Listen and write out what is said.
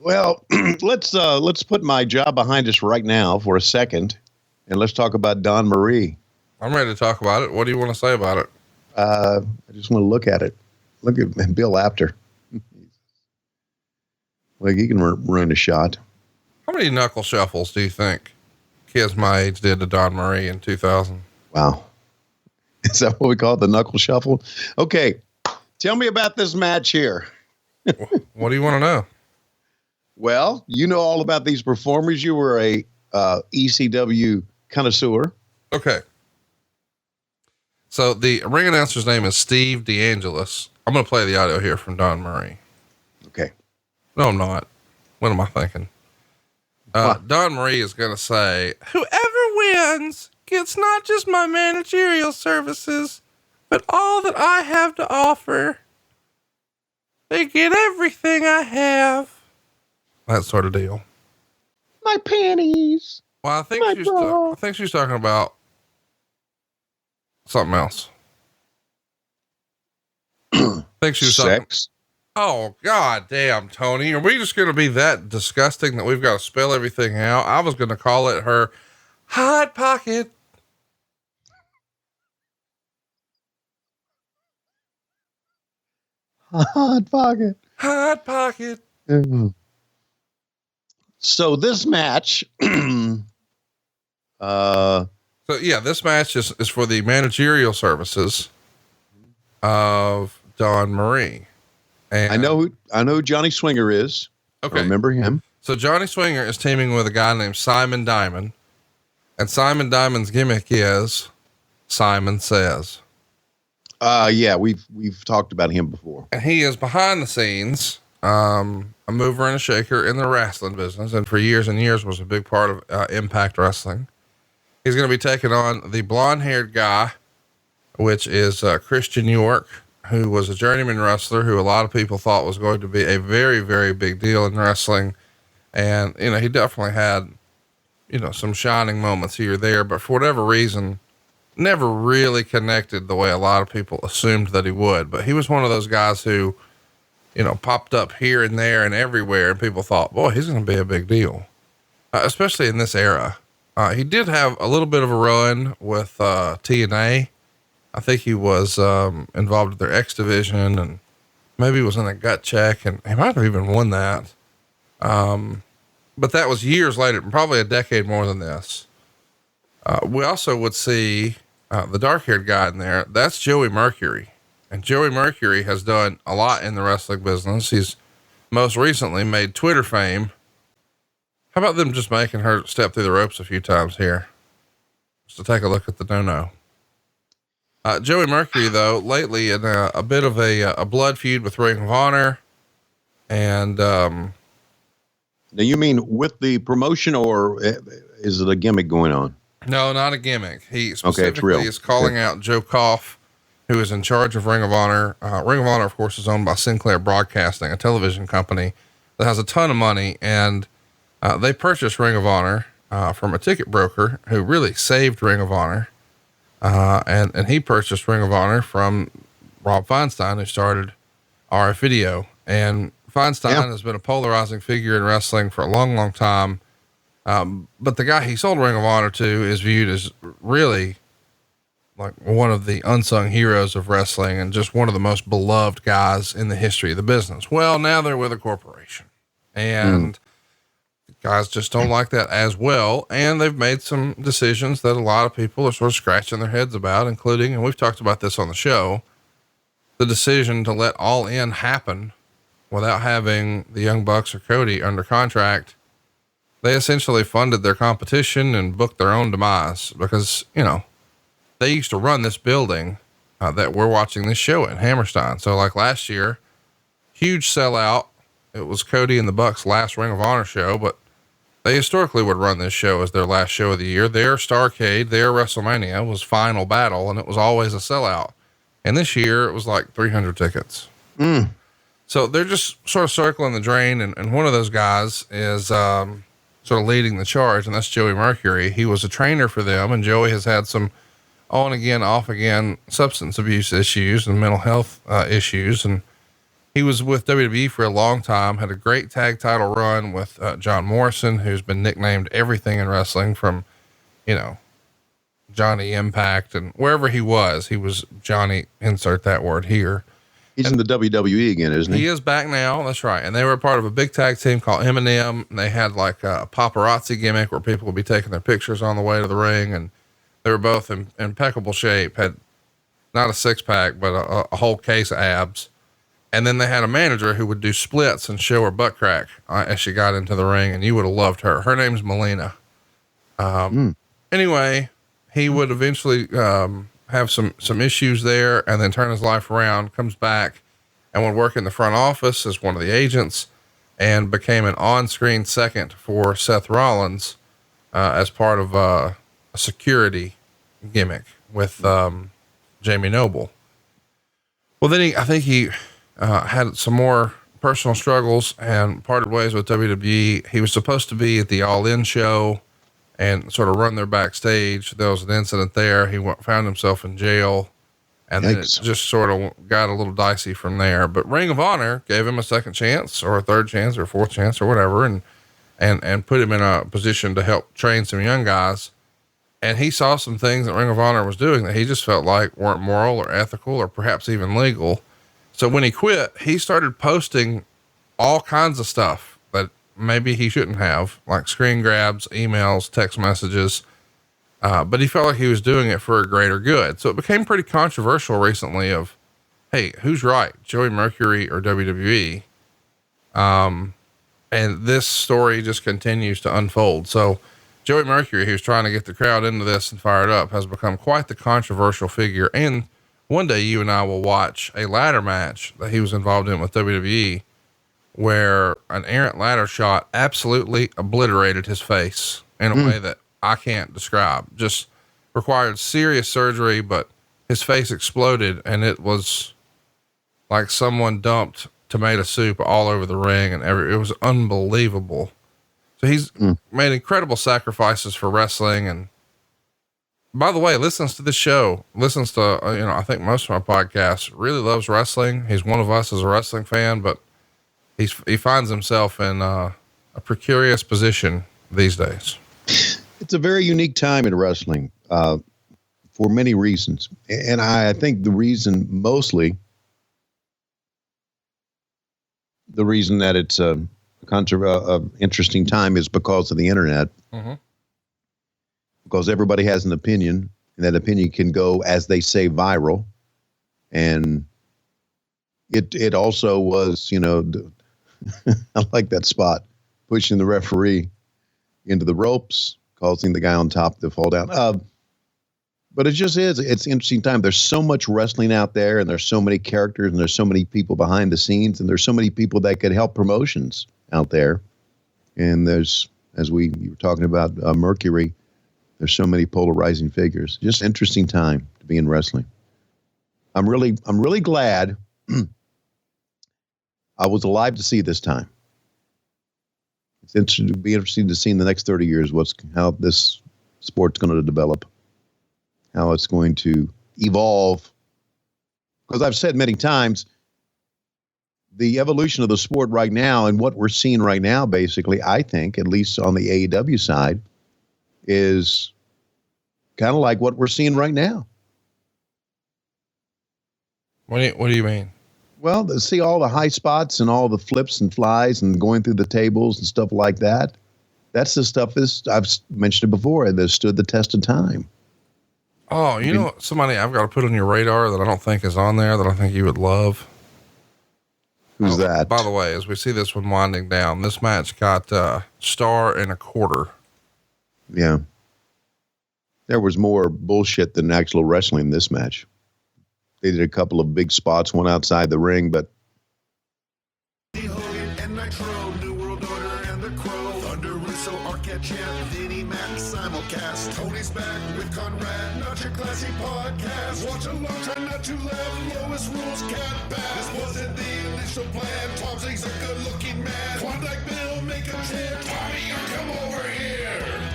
Well, let's put my job behind us right now for a second, and let's talk about Don Marie. I'm ready to talk about it. What do you want to say about it? I just want to look at it. Look at Bill Apter. Like he can run a shot. How many knuckle shuffles do you think kids my age did to Don Marie in 2000? Wow. Is that what we call it, the knuckle shuffle? Okay. Tell me about this match here. What do you want to know? Well, you know all about these performers. You were a ECW connoisseur. Okay. So the ring announcer's name is Steve DeAngelis. I'm going to play the audio here from Don Marie. Okay. No, I'm not. What am I thinking? Don Marie is going to say, whoever wins gets not just my managerial services, but all that I have to offer. They get everything I have. That sort of deal. My panties. Well, I think she's talking about something else. I think she was sex. Oh, God damn, Tony. Are we just going to be that disgusting that we've got to spell everything out? I was going to call it her hot pocket. Hot pocket. Hot pocket. Mm-hmm. So this match, this match is for the managerial services of Don Marie. And I know who Johnny Swinger is. Okay. I remember him. So Johnny Swinger is teaming with a guy named Simon Diamond, and Simon Diamond's gimmick is Simon Says. Yeah, we've talked about him before. And he is behind the scenes, a mover and a shaker in the wrestling business. And for years and years was a big part of, Impact Wrestling. He's going to be taking on the blonde haired guy, which is, Christian York, who was a journeyman wrestler who a lot of people thought was going to be a very, very big deal in wrestling. And, he definitely had, some shining moments here or there, but for whatever reason, never really connected the way a lot of people assumed that he would. But he was one of those guys who, popped up here and there and everywhere. And people thought, boy, he's going to be a big deal, especially in this era. He did have a little bit of a run with, TNA. I think he was, involved with their X division, and maybe was in a gut check, and he might have even won that. But that was years later, probably a decade more than this. We also would see, the dark haired guy in there. That's Joey Mercury. And Joey Mercury has done a lot in the wrestling business. He's most recently made Twitter fame. How about them just making her step through the ropes a few times here? Just to take a look at the no-no. Joey Mercury, though, lately in a bit of a blood feud with Ring of Honor. And, now you mean with the promotion, or is it a gimmick going on? No, not a gimmick. He specifically is calling out Joe Koff, who is in charge of Ring of Honor. Ring of Honor, of course, is owned by Sinclair Broadcasting, a television company that has a ton of money. And, they purchased Ring of Honor, from a ticket broker who really saved Ring of Honor. And he purchased Ring of Honor from Rob Feinstein, who started RF Video. And Feinstein has been a polarizing figure in wrestling for a long, long time. But the guy he sold Ring of Honor to is viewed as really like one of the unsung heroes of wrestling and just one of the most beloved guys in the history of the business. Well, now they're with a corporation, and guys just don't like that as well. And they've made some decisions that a lot of people are sort of scratching their heads about, including, and we've talked about this on the show, the decision to let All In happen without having the Young Bucks or Cody under contract. They essentially funded their competition and booked their own demise because, they used to run this building, that we're watching this show in Hammerstein. So like last year, huge sellout. It was Cody and the Bucks' last Ring of Honor show, but they historically would run this show as their last show of the year. Their Starrcade, their WrestleMania was Final Battle, and it was always a sellout. And this year it was like 300 tickets. So they're just sort of circling the drain. And one of those guys is, sort of leading the charge, and that's Joey Mercury. He was a trainer for them, and Joey has had some on again, off again substance abuse issues and mental health issues. And He was with WWE for a long time, had a great tag title run with John Morrison, who's been nicknamed everything in wrestling from, Johnny Impact, and wherever he was Johnny, insert that word here. He's in the WWE again, isn't he? He is back now. That's right. And they were part of a big tag team called Eminem. And they had like a paparazzi gimmick where people would be taking their pictures on the way to the ring. And they were both in impeccable shape, had not a six pack, but a whole case of abs. And then they had a manager who would do splits and show her butt crack as she got into the ring. And you would have loved her. Her name's Melina. Anyway, he would eventually, have some issues there and then turn his life around, comes back and would work in the front office as one of the agents and became an on-screen second for Seth Rollins, as part of, a security gimmick with, Jamie Noble. Well, then I think he had some more personal struggles and parted ways with WWE. He was supposed to be at the All In show and sort of run their backstage. There was an incident there. He found himself in jail, and then it just sort of got a little dicey from there. But Ring of Honor gave him a second chance or a third chance or a fourth chance or whatever, and put him in a position to help train some young guys. And he saw some things that Ring of Honor was doing that he just felt like weren't moral or ethical or perhaps even legal. So when he quit, he started posting all kinds of stuff that maybe he shouldn't have, like screen grabs, emails, text messages. But he felt like he was doing it for a greater good. So it became pretty controversial recently of, hey, who's right, Joey Mercury or WWE? And this story just continues to unfold. So Joey Mercury, who's trying to get the crowd into this and fired up, has become quite the controversial figure. And one day you and I will watch a ladder match that he was involved in with WWE, where an errant ladder shot absolutely obliterated his face in a way that I can't describe. Just required serious surgery, but his face exploded and it was like someone dumped tomato soup all over the ring, and it was unbelievable. So he's made incredible sacrifices for wrestling. And by the way, listens to this show, listens to, I think most of my podcasts, really loves wrestling. He's one of us as a wrestling fan, but he finds himself in a precarious position these days. It's a very unique time in wrestling, for many reasons. And I think the reason that it's a interesting time is because of the internet, because everybody has an opinion, and that opinion can go, as they say, viral. And it also was, I like that spot, pushing the referee into the ropes, causing the guy on top to fall down. But it just is, it's an interesting time. There's so much wrestling out there, and there's so many characters, and there's so many people behind the scenes, and there's so many people that could help promotions out there. And there's, as you were talking about, Mercury, there's so many polarizing figures. Just interesting time to be in wrestling. I'm really glad I was alive to see this time. It's interesting to be interesting to see in the next 30 years how this sport's going to develop, how it's going to evolve. Because I've said many times, the evolution of the sport right now and what we're seeing right now, basically, I think, at least on the AEW side, is kind of like what we're seeing right now. What do you mean? Well, see all the high spots and all the flips and flies and going through the tables and stuff like that. That's the stuff I've mentioned it before, that stood the test of time. Oh, you know, somebody I've got to put on your radar that I don't think is on there that I think you would love. Who's that? By the way, as we see this one winding down, this match got star and a quarter. Yeah. There was more bullshit than actual wrestling in this match. They did a couple of big spots, one outside the ring, but Tony's back with Conrad, not your classy podcast. Watch along, try not to laugh. Lowest rules can't pass. This wasn't the initial plan. Tom Zigg's a good-looking man. Klondike Bill, make a chant. Tommy, come over.